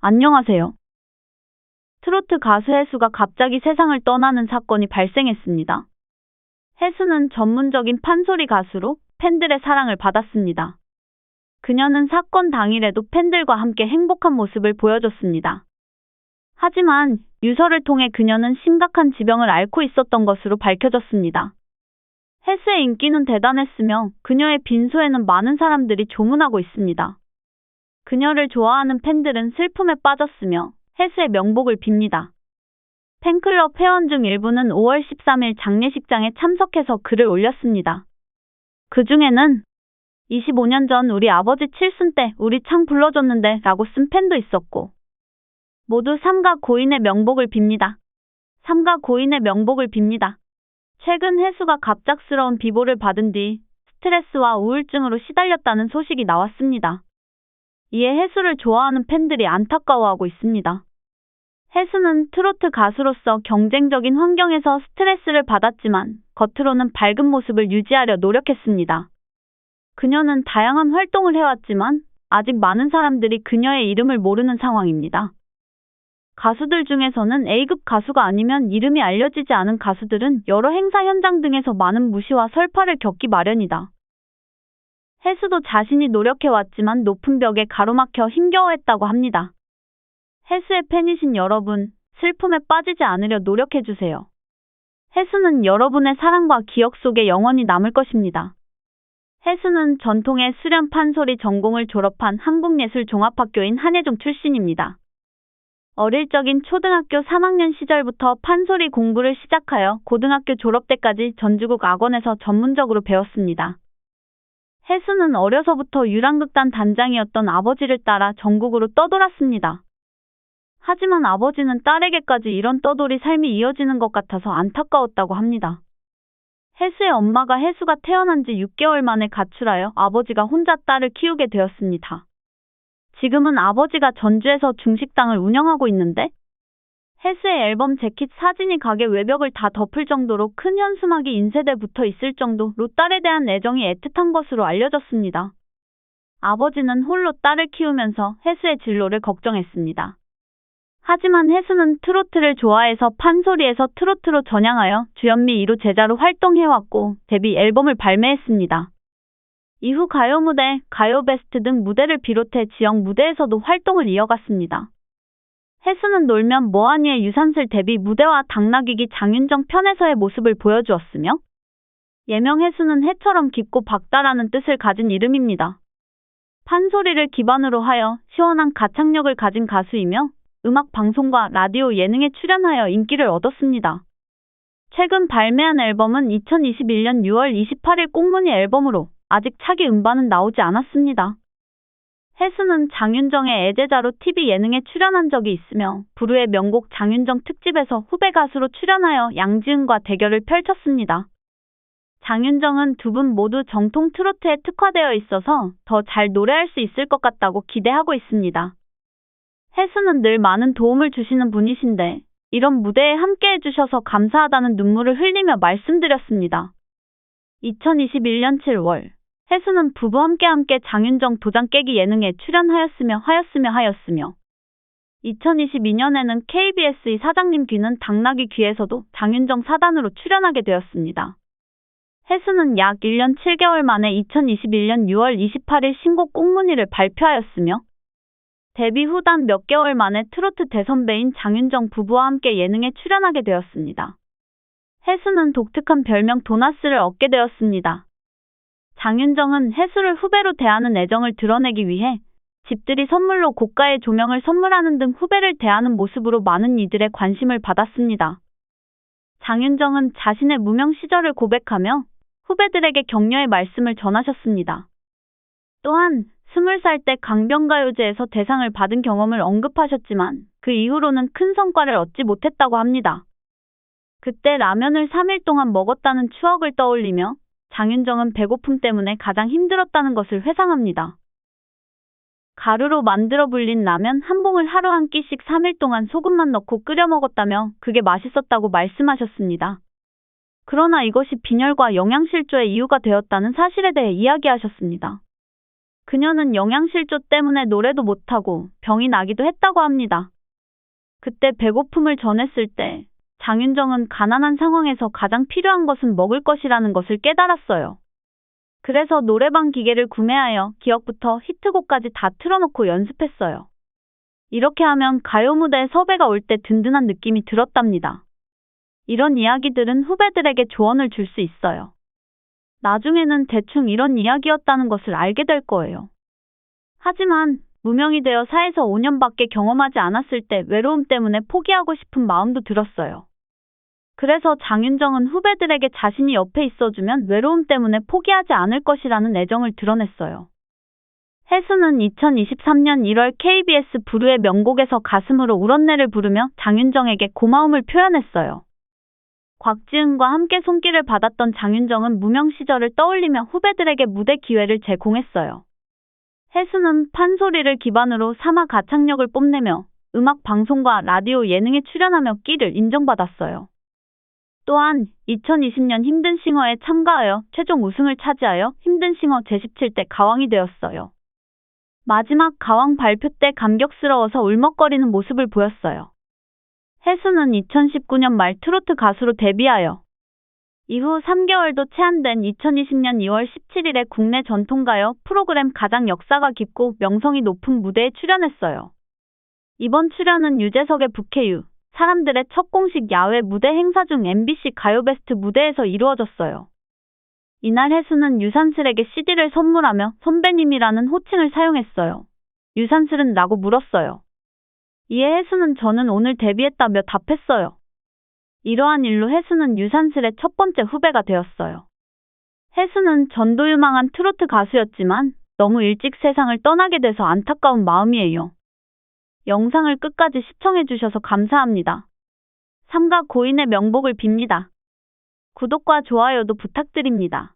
안녕하세요. 트로트 가수 혜수가 갑자기 세상을 떠나는 사건이 발생했습니다. 혜수는 전문적인 판소리 가수로 팬들의 사랑을 받았습니다. 그녀는 사건 당일에도 팬들과 함께 행복한 모습을 보여줬습니다. 하지만 유서를 통해 그녀는 심각한 지병을 앓고 있었던 것으로 밝혀졌습니다. 혜수의 인기는 대단했으며 그녀의 빈소에는 많은 사람들이 조문하고 있습니다. 그녀를 좋아하는 팬들은 슬픔에 빠졌으며 혜수의 명복을 빕니다. 팬클럽 회원 중 일부는 5월 13일 장례식장에 참석해서 글을 올렸습니다. 그 중에는 25년 전 우리 아버지 칠순 때 우리 창 불러줬는데 라고 쓴 팬도 있었고, 모두 삼가 고인의 명복을 빕니다. 삼가 고인의 명복을 빕니다. 최근 혜수가 갑작스러운 비보를 받은 뒤 스트레스와 우울증으로 시달렸다는 소식이 나왔습니다. 이에 혜수를 좋아하는 팬들이 안타까워하고 있습니다. 혜수는 트로트 가수로서 경쟁적인 환경에서 스트레스를 받았지만 겉으로는 밝은 모습을 유지하려 노력했습니다. 그녀는 다양한 활동을 해왔지만 아직 많은 사람들이 그녀의 이름을 모르는 상황입니다. 가수들 중에서는 A급 가수가 아니면 이름이 알려지지 않은 가수들은 여러 행사 현장 등에서 많은 무시와 설파를 겪기 마련이다. 혜수도 자신이 노력해왔지만 높은 벽에 가로막혀 힘겨워했다고 합니다. 혜수의 팬이신 여러분, 슬픔에 빠지지 않으려 노력해주세요. 혜수는 여러분의 사랑과 기억 속에 영원히 남을 것입니다. 혜수는 전통의 수련 판소리 전공을 졸업한 한국예술종합학교인 한예종 출신입니다. 어릴 적인 초등학교 3학년 시절부터 판소리 공부를 시작하여 고등학교 졸업 때까지 전주국 악원에서 전문적으로 배웠습니다. 혜수는 어려서부터 유랑극단 단장이었던 아버지를 따라 전국으로 떠돌았습니다. 하지만 아버지는 딸에게까지 이런 떠돌이 삶이 이어지는 것 같아서 안타까웠다고 합니다. 혜수의 엄마가 혜수가 태어난 지 6개월 만에 가출하여 아버지가 혼자 딸을 키우게 되었습니다. 지금은 아버지가 전주에서 중식당을 운영하고 있는데, 혜수의 앨범 재킷 사진이 가게 외벽을 다 덮을 정도로 큰 현수막이 인쇄돼 붙어 있을 정도로 딸에 대한 애정이 애틋한 것으로 알려졌습니다. 아버지는 홀로 딸을 키우면서 혜수의 진로를 걱정했습니다. 하지만 혜수는 트로트를 좋아해서 판소리에서 트로트로 전향하여 주현미 2로 제자로 활동해왔고 데뷔 앨범을 발매했습니다. 이후 가요 무대, 가요 베스트 등 무대를 비롯해 지역 무대에서도 활동을 이어갔습니다. 혜수는 놀면 뭐하니의 유산슬 데뷔 무대와 당나귀기 장윤정 편에서의 모습을 보여주었으며, 예명 혜수는 해처럼 깊고 박다라는 뜻을 가진 이름입니다. 판소리를 기반으로 하여 시원한 가창력을 가진 가수이며 음악 방송과 라디오 예능에 출연하여 인기를 얻었습니다. 최근 발매한 앨범은 2021년 6월 28일 꽁무니 앨범으로 아직 차기 음반은 나오지 않았습니다. 혜수는 장윤정의 애제자로 TV 예능에 출연한 적이 있으며 부르의 명곡 장윤정 특집에서 후배 가수로 출연하여 양지은과 대결을 펼쳤습니다. 장윤정은 두 분 모두 정통 트로트에 특화되어 있어서 더 잘 노래할 수 있을 것 같다고 기대하고 있습니다. 혜수는 늘 많은 도움을 주시는 분이신데 이런 무대에 함께 해주셔서 감사하다는 눈물을 흘리며 말씀드렸습니다. 2021년 7월 혜수는 부부 함께 장윤정 도장 깨기 예능에 출연하였으며 2022년에는 KBS의 사장님 귀는 당나귀 귀에서도 장윤정 사단으로 출연하게 되었습니다. 혜수는 약 1년 7개월 만에 2021년 6월 28일 신곡 꽁무니를 발표하였으며 데뷔 후 단 몇 개월 만에 트로트 대선배인 장윤정 부부와 함께 예능에 출연하게 되었습니다. 혜수는 독특한 별명 도나스를 얻게 되었습니다. 장윤정은 혜수를 후배로 대하는 애정을 드러내기 위해 집들이 선물로 고가의 조명을 선물하는 등 후배를 대하는 모습으로 많은 이들의 관심을 받았습니다. 장윤정은 자신의 무명 시절을 고백하며 후배들에게 격려의 말씀을 전하셨습니다. 또한 20살 때 강변가요제에서 대상을 받은 경험을 언급하셨지만 그 이후로는 큰 성과를 얻지 못했다고 합니다. 그때 라면을 3일 동안 먹었다는 추억을 떠올리며 장윤정은 배고픔 때문에 가장 힘들었다는 것을 회상합니다. 가루로 만들어 불린 라면 한 봉을 하루 한 끼씩 3일 동안 소금만 넣고 끓여 먹었다며 그게 맛있었다고 말씀하셨습니다. 그러나 이것이 빈혈과 영양실조의 이유가 되었다는 사실에 대해 이야기하셨습니다. 그녀는 영양실조 때문에 노래도 못하고 병이 나기도 했다고 합니다. 그때 배고픔을 전했을 때 장윤정은 가난한 상황에서 가장 필요한 것은 먹을 것이라는 것을 깨달았어요. 그래서 노래방 기계를 구매하여 기억부터 히트곡까지 다 틀어놓고 연습했어요. 이렇게 하면 가요 무대에 섭외가 올 때 든든한 느낌이 들었답니다. 이런 이야기들은 후배들에게 조언을 줄 수 있어요. 나중에는 대충 이런 이야기였다는 것을 알게 될 거예요. 하지만 무명이 되어 사에서 5년밖에 경험하지 않았을 때 외로움 때문에 포기하고 싶은 마음도 들었어요. 그래서 장윤정은 후배들에게 자신이 옆에 있어주면 외로움 때문에 포기하지 않을 것이라는 애정을 드러냈어요. 혜수는 2023년 1월 KBS 부르의 명곡에서 가슴으로 울었네를 부르며 장윤정에게 고마움을 표현했어요. 곽지은과 함께 손길을 받았던 장윤정은 무명 시절을 떠올리며 후배들에게 무대 기회를 제공했어요. 혜수는 판소리를 기반으로 사마 가창력을 뽐내며 음악 방송과 라디오 예능에 출연하며 끼를 인정받았어요. 또한 2020년 힘든싱어에 참가하여 최종 우승을 차지하여 힘든싱어 제17대 가왕이 되었어요. 마지막 가왕 발표 때 감격스러워서 울먹거리는 모습을 보였어요. 혜수는 2019년 말 트로트 가수로 데뷔하여 이후 3개월도 채 안 된 2020년 2월 17일에 국내 전통가요 프로그램 가장 역사가 깊고 명성이 높은 무대에 출연했어요. 이번 출연은 유재석의 부캐유, 사람들의 첫 공식 야외 무대 행사 중 MBC 가요베스트 무대에서 이루어졌어요. 이날 혜수는 유산슬에게 CD를 선물하며 선배님이라는 호칭을 사용했어요. 유산슬은 라고 물었어요. 이에 혜수는 저는 오늘 데뷔했다며 답했어요. 이러한 일로 혜수는 유산슬의 첫 번째 후배가 되었어요. 혜수는 전도유망한 트로트 가수였지만 너무 일찍 세상을 떠나게 돼서 안타까운 마음이에요. 영상을 끝까지 시청해주셔서 감사합니다. 삼가 고인의 명복을 빕니다. 구독과 좋아요도 부탁드립니다.